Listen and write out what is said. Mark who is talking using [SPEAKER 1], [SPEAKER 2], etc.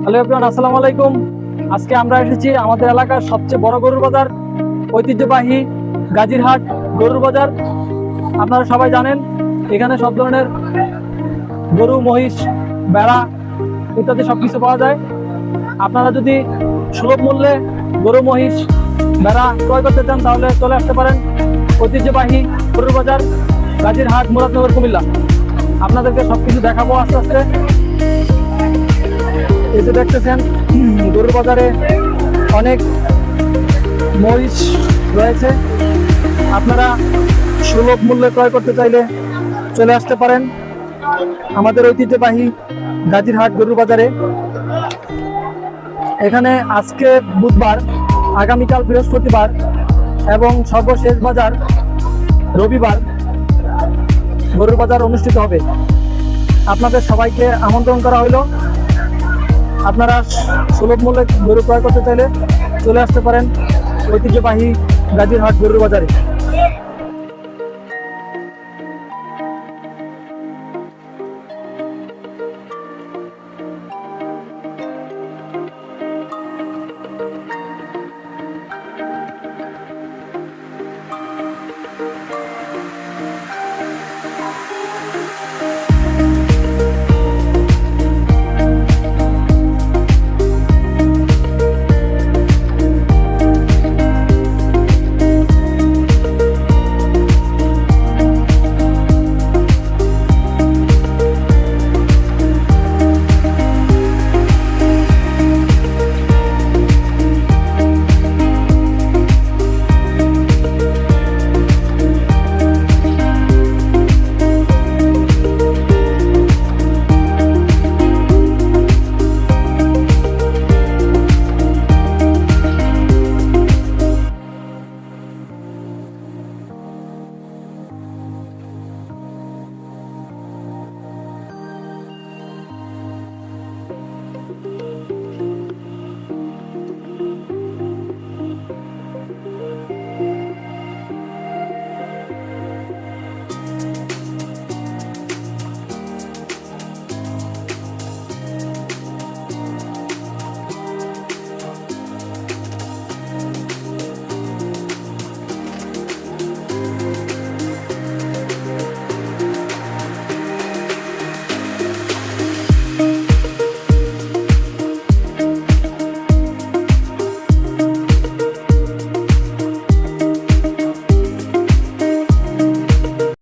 [SPEAKER 1] Hello everyone, আসসালামু আলাইকুম। আজকে আমরা এসেছি আমাদের এলাকার সবচেয়ে বড় গরুর বাজার, ঐতিহ্যবাহী গাজীরহাট গরুর বাজার। আপনারা সবাই জানেন এখানে সব ধরনের গরু, মহিষ, ভেড়া ইত্যাদি সব কিছু পাওয়া যায়। আপনারা যদি সুলভ মূল্যে গরু, মহিষ, ভেড়া ক্রয় করতে চান তাহলে চলে আসতে পারেন ঐতিহ্যবাহী গরুর বাজার, গাজীরহাট, মুরাদনগর, কুমিল্লা। আপনাদেরকে সবকিছু দেখাবো আস্তে আস্তে। এই যে দেখতেছেন গরুর বাজারে অনেক মহিষ রয়েছে। আপনারা সুলভ মূল্যে ক্রয় করতে চাইলে চলে আসতে পারেন আমাদের ঐতিহ্যবাহী গাজীরহাট গরুর বাজারে। এখানে আজকে বুধবার, আগামীকাল বৃহস্পতিবার এবং সর্বশেষ বাজার রবিবার গরুর বাজার অনুষ্ঠিত হবে। আপনাদের সবাইকে আমন্ত্রণ করা হলো। আপনারা সুলভ মূল্যে গরু ক্রয় করতে চাইলে চলে আসতে পারেন ঐতিহ্যবাহী গাজীরহাট গরুর বাজারে।